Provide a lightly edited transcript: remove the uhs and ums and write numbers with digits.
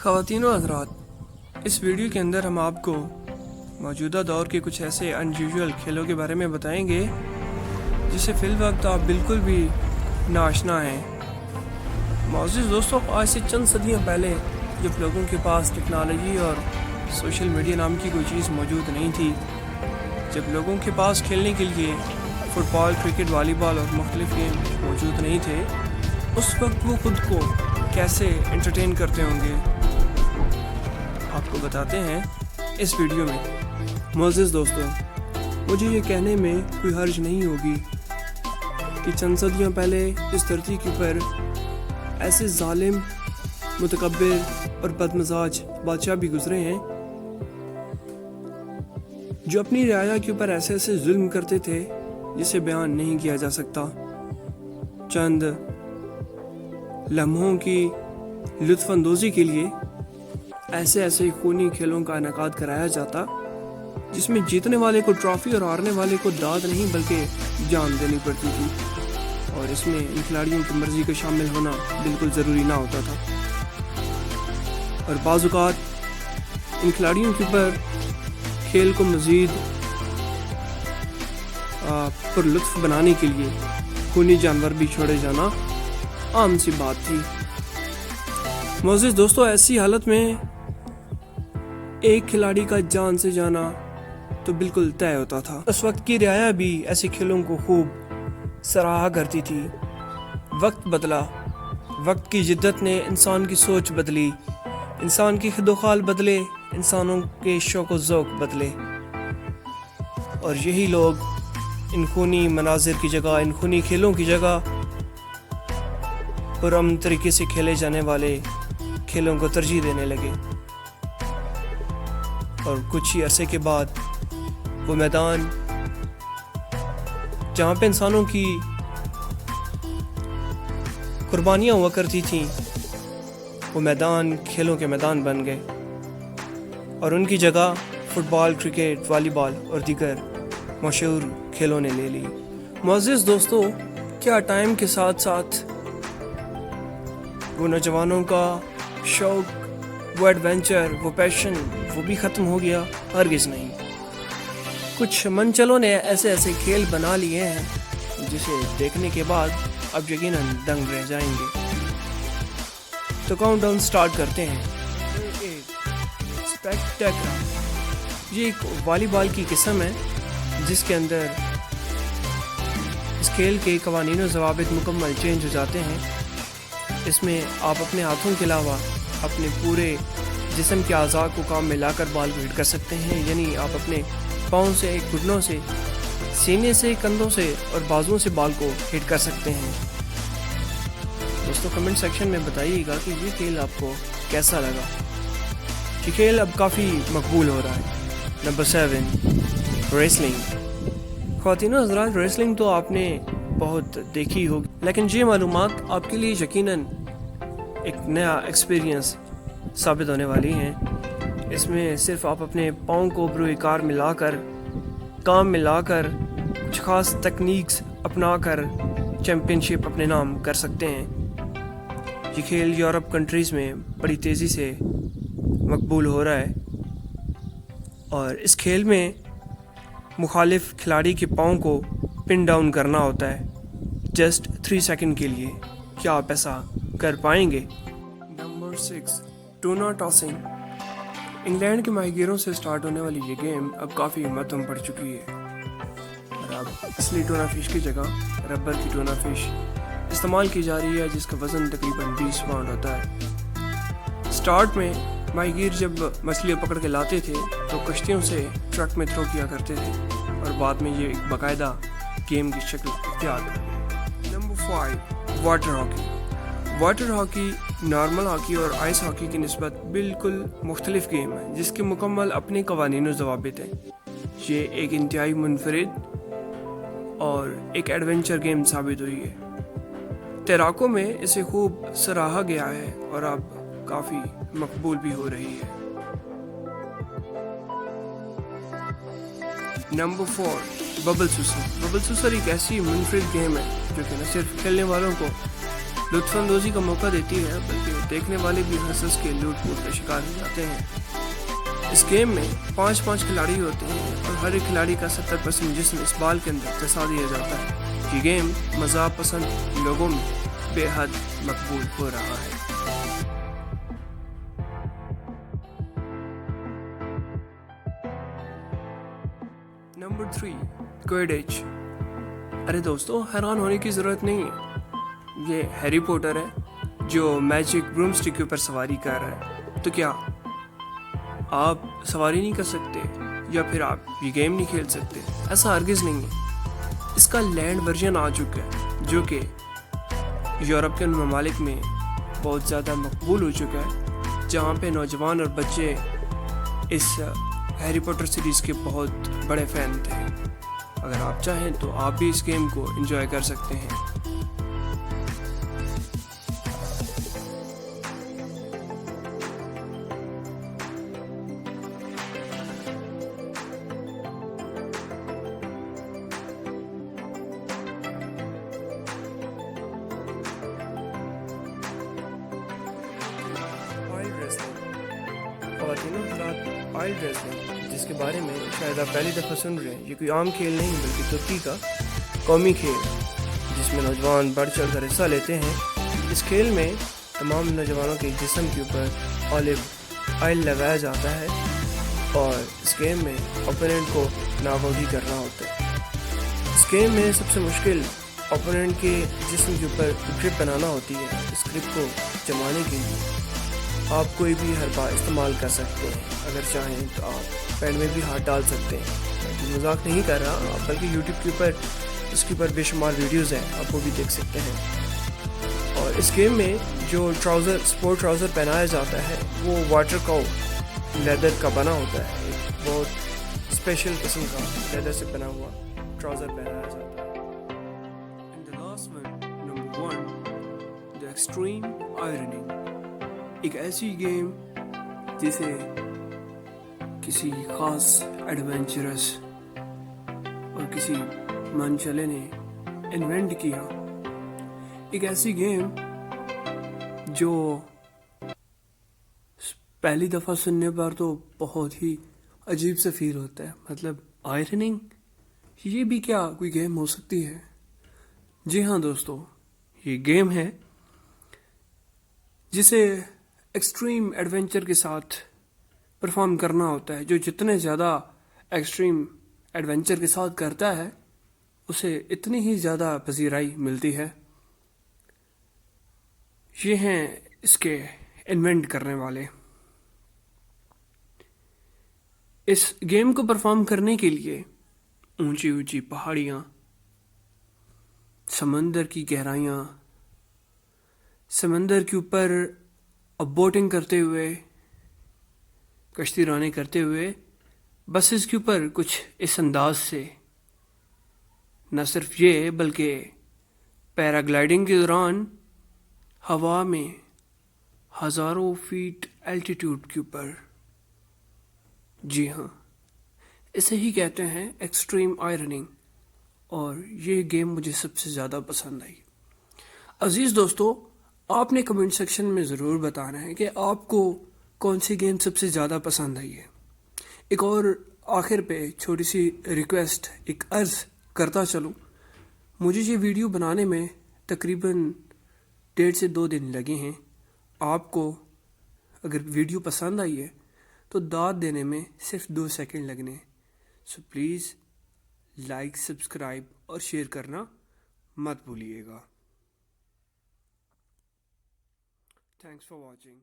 ख़वातीन व हज़रात, इस वीडियो के अंदर हम आपको मौजूदा दौर के कुछ ऐसे अनयूजुअल खेलों के बारे में बताएंगे जिसे फ़िल वक्त आप बिल्कुल भी नाआशना हैं। मौजूद दोस्तों, आज से चंद सदियां पहले जब लोगों के पास टेक्नोलॉजी और सोशल मीडिया नाम की कोई चीज़ मौजूद नहीं थी, जब लोगों के पास खेलने के लिए फुटबॉल, क्रिकेट, वॉलीबॉल और मुख्तलिफ गेम मौजूद नहीं थे, उस वक्त वो खुद को कैसे एंटरटेन करते होंगे आपको बताते हैं इस वीडियो में। मोअज़्ज़िज़ दोस्तों, मुझे ये कहने में कोई हर्ज नहीं होगी कि चंद सदियों पहले इस धरती के ऊपर ऐसे जालिम, मुतकब्बिर और बदमजाज बादशाह भी गुजरे हैं जो अपनी रियाया के ऊपर ऐसे ऐसे जुल्म करते थे जिसे बयान नहीं किया जा सकता। चंद लम्हों की लुत्फ़ अंदोज़ी के लिए ऐसे ऐसे खूनी खेलों का इनेकाद कराया जाता जिसमें जीतने वाले को ट्रॉफी और हारने वाले को दाद नहीं बल्कि जान देनी पड़ती थी, और इसमें इन खिलाड़ियों की मर्जी का शामिल होना बिल्कुल ज़रूरी ना होता था। और बाज़ औक़ात इन खिलाड़ियों के ऊपर खेल को मज़ीद पुरलुत्फ़ बनाने के लिए खूनी जानवर भी छोड़े जाना आम सी बात थी। मोअज़्ज़िज़ दोस्तों, ऐसी हालत में एक खिलाड़ी का जान से जाना तो बिल्कुल तय होता था। उस वक्त की रियाया भी ऐसे खेलों को खूब सराहा करती थी। वक्त बदला, वक्त की जिद्दत ने इंसान की सोच बदली, इंसान की खुदोखाल बदले, इंसानों के शौक़ व ज़ौक़ बदले, और यही लोग इन खूनी मनाजिर की जगह, इन खूनी खेलों की जगह पुरअमन तरीके से खेले जाने वाले खेलों को तरजीह देने लगे। और कुछ ही अरसे के बाद वो मैदान जहाँ पे इंसानों की कुर्बानियाँ हुआ करती थीं, वो मैदान खेलों के मैदान बन गए और उनकी जगह फुटबॉल, क्रिकेट, वॉलीबॉल और दीगर मशहूर खेलों ने ले ली। मुअज़्ज़िज़ दोस्तों, क्या टाइम के साथ साथ वो नौजवानों का शौक़, वो एडवेंचर, वो पैशन, वो भी ख़त्म हो गया? हरगिज़ नहीं। कुछ मनचलों ने ऐसे ऐसे खेल बना लिए हैं जिसे देखने के बाद अब यकीनन दंग रह जाएंगे। तो काउंटडाउन स्टार्ट करते हैं। स्पेक्टेक्युलर, ये एक वॉलीबॉल की किस्म है जिसके अंदर इस खेल के कवानीन व ज़वाबित मुकम्मल चेंज हो जाते हैं। इसमें आप अपने हाथों के अलावा अपने पूरे जिस्म के अज़ा को काम में लाकर बॉल को हिट कर सकते हैं, यानी आप अपने पाँव से, घुटनों से, सीने से, कंधों से और बाजुओं से बॉल को हिट कर सकते हैं। दोस्तों, कमेंट सेक्शन में बताइएगा कि ये खेल आपको कैसा लगा। ये खेल अब काफ़ी मकबूल हो रहा है। Number 7, wrestling. ख़वातीन व हज़रात, रेसलिंग तो आपने बहुत देखी होगी, लेकिन ये मालूमात आपके लिए यकीनन एक नया एक्सपीरियंस साबित होने वाली हैं। इसमें सिर्फ आप अपने पाँव को बरूए कार मिलाकर, काम मिलाकर, कुछ ख़ास तकनीक्स अपनाकर चैम्पियनशिप अपने नाम कर सकते हैं। ये खेल यूरोप कंट्रीज़ में बड़ी तेज़ी से मकबूल हो रहा है, और इस खेल में मुखालिफ खिलाड़ी के पाँव को पिन डाउन करना होता है जस्ट 3 सेकंड के लिए। क्या आप ऐसा कर पाएंगे? Number 6, tuna tossing. इंग्लैंड के माहिगीरों से स्टार्ट होने वाली ये गेम अब काफ़ी मतम पड़ चुकी है, और अब असली टूना फिश की जगह रबर की टूना फिश इस्तेमाल की जा रही है जिसका वज़न तकरीबन 20 पाउंड होता है। स्टार्ट में माहिगीर जब मछलियाँ पकड़ के लाते थे तो कश्तियों से ट्रक में थ्रो किया करते थे, और बाद में ये एक बाकायदा गेम की शक्ल इख्तियार कर गई। Number 5, water hockey. Water hockey normal hockey और आइस हॉकी की निस्बत बिल्कुल मुख्तलिफ गेम है जिसके मुकम्मल अपने कवानीन व ज़वाबित हैं। ये एक इंतहाई मुनफरिद और एक एडवेंचर गेम साबित हुई है। तैराकों में इसे खूब सराहा गया है और अब काफ़ी मकबूल भी हो रही है। नंबर 4, बबल सूसर। बबल सूसर एक ऐसी मुनफरिद गेम है जो कि न सिर्फ खेलने वालों को लुत्फ़ अंदोज़ी का मौका देती है बल्कि دیکھنے والے بھی ہنس ہنس کے لوٹ پوٹ کا شکار ہو جاتے ہیں۔ اس گیم میں 5 کھلاڑی ہوتے ہیں اور ہر ایک کھلاڑی کا 70% جسم اس بال کے اندر دھسا دیا جاتا ہے۔ یہ گیم مزاح پسند لوگوں میں بے حد مقبول ہو رہا ہے۔ نمبر 3، کوئڈچ۔ ارے دوستو، حیران ہونے کی ضرورت نہیں ہے، یہ ہیری پوٹر ہے جو میجک بروم سٹک کے اوپر سواری کر رہا ہے۔ تو کیا آپ سواری نہیں کر سکتے یا پھر آپ یہ گیم نہیں کھیل سکتے؟ ایسا ہرگز نہیں ہے۔ اس کا لینڈ ورژن آ چکا ہے جو کہ یورپین ممالک میں بہت زیادہ مقبول ہو چکا ہے، جہاں پہ نوجوان اور بچے اس ہیری پوٹر سیریز کے بہت بڑے فین تھے۔ اگر آپ چاہیں تو آپ بھی اس گیم کو انجوائے کر سکتے ہیں۔ خواتینوں کے ساتھ آئل ریسلنگ، جس کے بارے میں شاید آپ پہلی دفعہ سن رہے ہیں، یہ کوئی عام کھیل نہیں بلکہ ترکی کا قومی کھیل، جس میں نوجوان بڑھ چڑھ کر حصہ لیتے ہیں۔ اس کھیل میں تمام نوجوانوں کے جسم کے اوپر آلو آئل لگایا جاتا ہے اور اس گیم میں اوپوننٹ کو ناک آؤٹ کرنا ہوتا ہے۔ اس گیم میں سب سے مشکل اوپوننٹ کے جسم کے اوپر گرپ بنانا ہوتی ہے۔ اس گرپ کو جمانے کے لیے آپ کوئی بھی حربہ استعمال کر سکتے ہیں، اگر چاہیں تو آپ پین میں بھی ہاتھ ڈال سکتے ہیں۔ میں مذاق نہیں کر رہا، بلکہ یوٹیوب کے اوپر اس کے اوپر بے شمار ویڈیوز ہیں، آپ وہ بھی دیکھ سکتے ہیں۔ اور اس گیم میں جو سپورٹ ٹراؤزر پہنایا جاتا ہے وہ واٹر کاؤ لیدر کا بنا ہوتا ہے، ایک بہت اسپیشل قسم کا لیدر سے بنا ہوا ٹراؤزر پہنایا جاتا ہے۔ And the last one, number 1، the extreme ironing. ایک ایسی گیم جسے کسی خاص ایڈونچرس اور کسی من چلے نے انوینٹ کیا، ایک ایسی گیم جو پہلی دفعہ سننے پر تو بہت ہی عجیب سا فیل ہوتا ہے، مطلب آئرننگ، یہ بھی کیا کوئی گیم ہو سکتی ہے؟ جی ہاں دوستو، یہ گیم ہے جسے ایکسٹریم ایڈونچر کے ساتھ پرفارم کرنا ہوتا ہے۔ جو جتنے زیادہ ایکسٹریم ایڈونچر کے ساتھ کرتا ہے اسے اتنی ہی زیادہ پذیرائی ملتی ہے۔ یہ ہیں اس کے انوینٹ کرنے والے۔ اس گیم کو پرفارم کرنے کے لیے اونچی اونچی پہاڑیاں، سمندر کی گہرائیاں، سمندر کے اوپر بوٹنگ کرتے ہوئے، کشتی رانی کرتے ہوئے، بس اس کے اوپر کچھ اس انداز سے، نہ صرف یہ بلکہ پیراگلائڈنگ کے دوران ہوا میں ہزاروں فیٹ الٹیٹیوڈ کے اوپر۔ جی ہاں، اسے ہی کہتے ہیں ایکسٹریم آئرننگ، اور یہ گیم مجھے سب سے زیادہ پسند آئی۔ عزیز دوستو، آپ نے کمنٹ سیکشن میں ضرور بتانا ہے کہ آپ کو کون سی گیم سب سے زیادہ پسند آئی ہے۔ ایک اور آخر پہ چھوٹی سی ریکویسٹ، ایک عرض کرتا چلوں، مجھے یہ ویڈیو بنانے میں تقریباً 1.5 سے 2 دن لگے ہیں۔ آپ کو اگر ویڈیو پسند آئی ہے تو داد دینے میں صرف 2 سیکنڈ لگنے، سو پلیز لائک، سبسکرائب اور شیئر کرنا مت بھولیے گا۔ Thanks for watching.